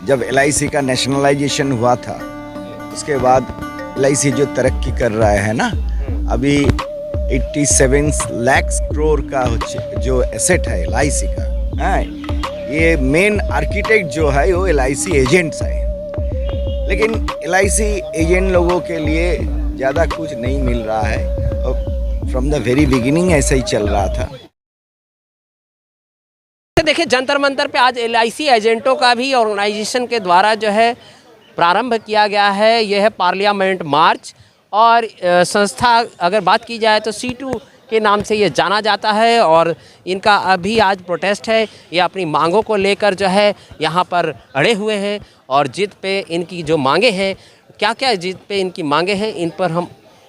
जब LIC का nationalisation हुआ था उसके बाद LIC जो तरक्की कर रहा है ना, अभी 87 लाख करोड़ का जो एसेट है LIC का, हाँ, ये मेन आर्किटेक्ट जो है वो LIC एजेंट्स है। लेकिन LIC एजेंट लोगों के लिए ज़्यादा कुछ नहीं मिल रहा है और फ्रॉम द वेरी बिगिनिंग ऐसा ही चल रहा था। देखिए, जंतर मंतर पे आज LIC एजेंटों का भी ऑर्गेनाइजेशन के द्वारा जो है प्रारंभ किया गया है। यह है पार्लियामेंट मार्च और संस्था अगर बात की जाए तो C2 के नाम से ये जाना जाता है और इनका अभी आज प्रोटेस्ट है। ये अपनी मांगों को लेकर जो है यहाँ पर अड़े हुए हैं और जिद पे इनकी जो मांगे हैं, क्या क्या जिद पे इनकी मांगे हैं, इन पर हम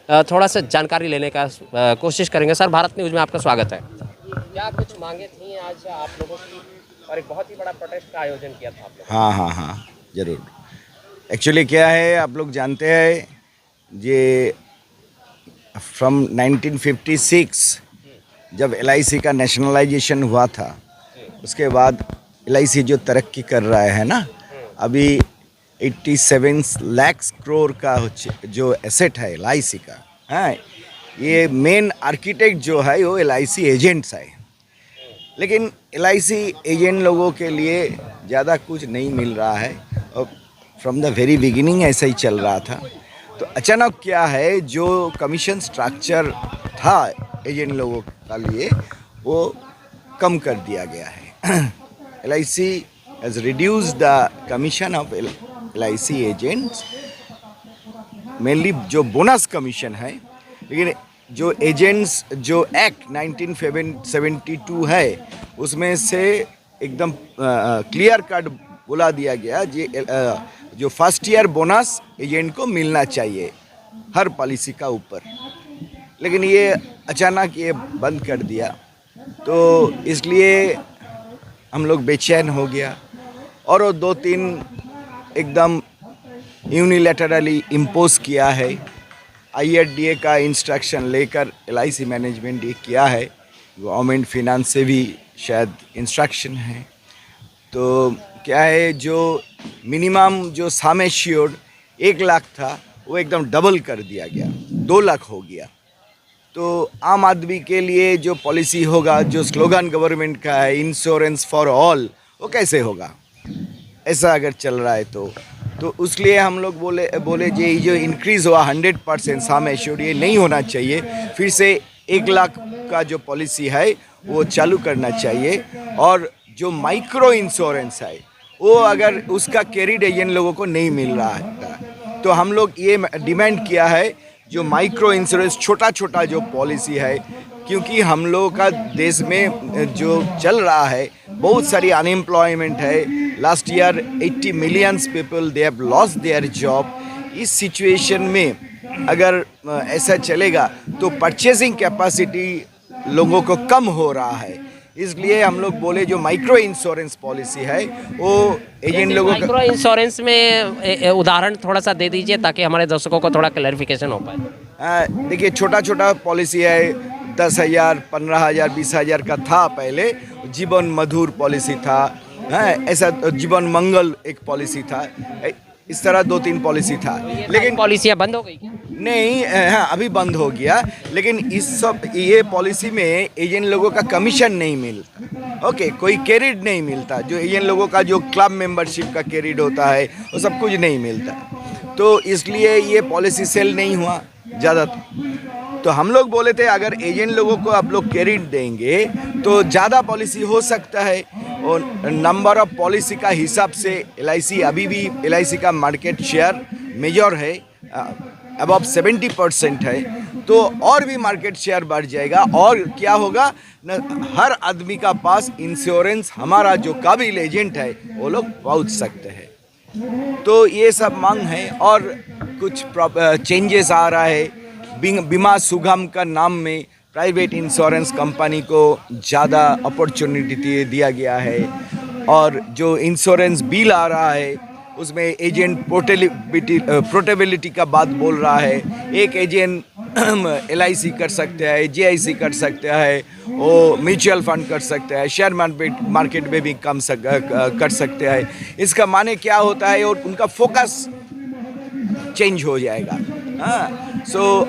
थोड़ा सा जानकारी लेने का कोशिश करेंगे। सर, भारत न्यूज़ में आपका स्वागत है। क्या कुछ मांगे थी आज आप लोगों की और एक बहुत ही बड़ा प्रोटेस्ट का आयोजन किया था आप लोगों? हाँ, ज़रूर। एक्चुअली क्या है, आप लोग जानते हैं, ये फ्रॉम 1956 जब LIC का नेशनलाइजेशन हुआ था उसके बाद LIC जो तरक्की कर रहा है ना, अभी 87 लाख करोड़ का जो एसेट है LIC का, हाँ, ये मेन आर्किटेक्ट जो है वो LIC एजेंट्स है। लेकिन LIC एजेंट लोगों के लिए ज़्यादा कुछ नहीं मिल रहा है और फ्रॉम द वेरी बिगिनिंग ऐसा ही चल रहा था। तो अचानक क्या है, जो कमीशन स्ट्रक्चर था एजेंट लोगों का लिए वो कम कर दिया गया है। LIC has reduced the commission of LIC agents, mainly जो बोनस कमीशन है। लेकिन जो एजेंट्स जो एक्ट 1972 है उसमें से एकदम क्लियर कट बोला दिया गया जो फर्स्ट ईयर बोनस एजेंट को मिलना चाहिए हर पॉलिसी का ऊपर। लेकिन ये अचानक ये बंद कर दिया, तो इसलिए हम लोग बेचैन हो गया और वो 2-3 एकदम यूनिलैटरली इम्पोज किया है। IRDA का इंस्ट्रक्शन लेकर LIC मैनेजमेंट ये किया है, गवर्नमेंट फिनांस से भी शायद इंस्ट्रक्शन है। तो क्या है, जो मिनिमम जो सम एश्योर्ड 1 लाख था वो एकदम डबल कर दिया गया, 2 लाख हो गया। तो आम आदमी के लिए जो पॉलिसी होगा, जो स्लोगन गवर्नमेंट का है इंश्योरेंस फॉर ऑल, वो कैसे होगा ऐसा अगर चल रहा है तो उसलिए हम लोग बोले ये जो इंक्रीज़ हुआ 100% सम एश्योर्ड, ये नहीं होना चाहिए। फिर से 1 लाख का जो पॉलिसी है वो चालू करना चाहिए। और जो माइक्रो इंश्योरेंस है वो अगर उसका कैरिड एजेंट लोगों को नहीं मिल रहा है, तो हम लोग ये डिमांड किया है जो माइक्रो इंश्योरेंस छोटा जो पॉलिसी है, क्योंकि हम लोगों का देश में जो चल रहा है बहुत सारी अनएम्प्लॉयमेंट है। Last year 80 millions people they have lost their job. इस सिचुएशन में अगर ऐसा चलेगा तो परचेसिंग कैपेसिटी लोगों को कम हो रहा है। इसलिए हम लोग बोले जो माइक्रो इंश्योरेंस पॉलिसी है वो एजेंट लोगों का। माइक्रो इंश्योरेंस में उदाहरण थोड़ा सा दे दीजिए ताकि हमारे दर्शकों को थोड़ा क्लैरिफिकेशन हो पाए। देखिए, छोटा पॉलिसी है, 10,000, 15,000, 20,000 का था पहले। जीवन मधुर पॉलिसी था, ऐसा जीवन मंगल एक पॉलिसी था, इस तरह 2-3 पॉलिसी था। लेकिन पॉलिसियाँ बंद हो गई क्या? नहीं, हाँ, अभी बंद हो गया। लेकिन ये पॉलिसी में एजेंट लोगों का कमीशन नहीं मिलता, ओके, कोई क्रेडिट नहीं मिलता। जो एजेंट लोगों का जो क्लब मेंबरशिप का क्रेडिट होता है वो सब कुछ नहीं मिलता, तो इसलिए ये पॉलिसी सेल नहीं हुआ ज़्यादा। तो हम लोग बोले थे अगर एजेंट लोगों को आप लोग क्रेडिट देंगे तो ज़्यादा पॉलिसी हो सकता है। और नंबर ऑफ पॉलिसी का हिसाब से LIC अभी भी LIC का मार्केट शेयर मेजर है, अबव 70% है, तो और भी मार्केट शेयर बढ़ जाएगा। और क्या होगा न, हर आदमी का पास इंश्योरेंस हमारा जो काबिल एजेंट है वो लोग पहुँच सकते हैं। तो ये सब मांग है और कुछ चेंजेस आ रहा है। बीमा सुगम का नाम में प्राइवेट इंश्योरेंस कंपनी को ज़्यादा अपॉर्चुनिटी दिया गया है और जो इंश्योरेंस बिल आ रहा है उसमें एजेंट पोर्टेबिलिटी का बात बोल रहा है। एक एजेंट LIC कर सकता है, JIC कर सकता है, वो म्यूचुअल फंड कर सकता है, शेयर मार्केट में भी कर सकते हैं। इसका माने क्या होता है, और उनका फोकस चेंज हो जाएगा। हाँ,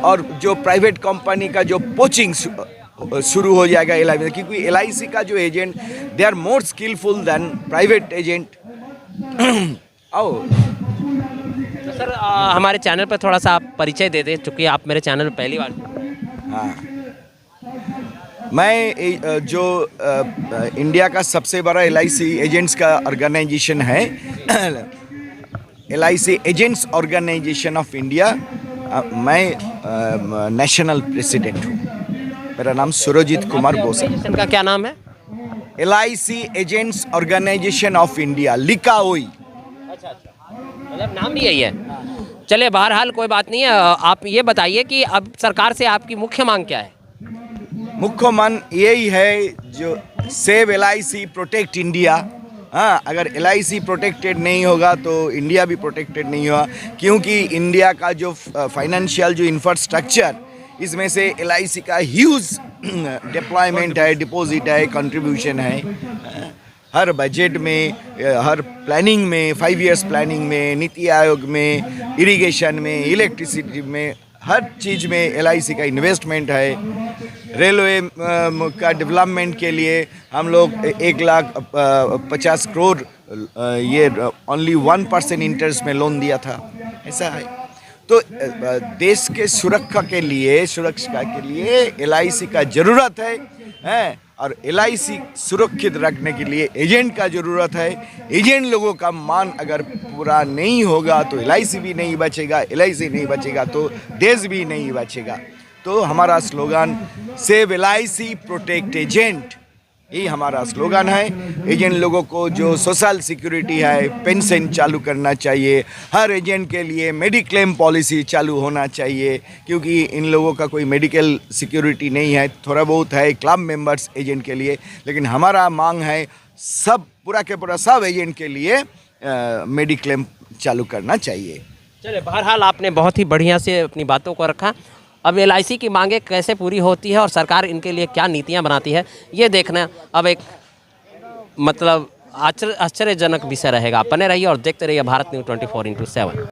और जो प्राइवेट कंपनी का जो पोचिंग शुरू हो जाएगा LIC, क्योंकि LIC का जो agent they are more skilful than private agent. आओ तो सर हमारे चैनल पर थोड़ा सा आप परिचय दे दें, चूँकि आप मेरे चैनल पर पहली बार। हाँ, मैं जो इंडिया का सबसे बड़ा LIC एजेंट्स का ऑर्गेनाइजेशन है, LIC agents organisation of India, मैं नेशनल प्रेसिडेंट हूँ। मेरा नाम सुरजीत कुमार बोस है। इनका क्या नाम है? LIC agents organisation of India, लिखा हुई। अच्छा, मतलब नाम भी यही है। चलिए, बहरहाल कोई बात नहीं है। आप ये बताइए कि अब सरकार से आपकी मुख्य मांग क्या है? मुख्य मांग यही है, जो सेव LIC प्रोटेक्ट इंडिया। हाँ, अगर LIC प्रोटेक्टेड नहीं होगा तो इंडिया भी प्रोटेक्टेड नहीं होगा, क्योंकि इंडिया का जो फाइनेंशियल जो इंफ्रास्ट्रक्चर, इसमें से LIC का ह्यूज डिप्लॉयमेंट है, डिपॉजिट है, कंट्रीब्यूशन है। हर बजट में, हर प्लानिंग में, 5 इयर्स प्लानिंग में, नीति आयोग में, इरिगेशन में, इलेक्ट्रिसिटी में, हर चीज़ में LIC का इन्वेस्टमेंट है। रेलवे का डेवलपमेंट के लिए हम लोग 1,50,000 करोड़ ये ओनली 1% इंटरेस्ट में लोन दिया था। ऐसा है। तो देश के सुरक्षा के लिए LIC का ज़रूरत है, और LIC सुरक्षित रखने के लिए एजेंट का ज़रूरत है। एजेंट लोगों का मान अगर पूरा नहीं होगा तो LIC भी नहीं बचेगा, LIC नहीं बचेगा तो देश भी नहीं बचेगा। तो हमारा slogan save LIC protect agent, ये हमारा स्लोगन है। एजेंट लोगों को जो सोशल सिक्योरिटी है, पेंशन चालू करना चाहिए। हर एजेंट के लिए मेडिक्लेम पॉलिसी चालू होना चाहिए, क्योंकि इन लोगों का कोई मेडिकल सिक्योरिटी नहीं है। थोड़ा बहुत है क्लब मेंबर्स एजेंट के लिए, लेकिन हमारा मांग है सब पूरा के पूरा सब एजेंट के लिए मेडिक्लेम चालू करना चाहिए। चलिए, बहरहाल आपने बहुत ही बढ़िया से अपनी बातों को रखा। अब LIC की मांगें कैसे पूरी होती है और सरकार इनके लिए क्या नीतियां बनाती है, ये देखना अब एक मतलब आश्चर्यजनक विषय रहेगा। बने रहिए और देखते रहिए भारत न्यूज़ 24/7।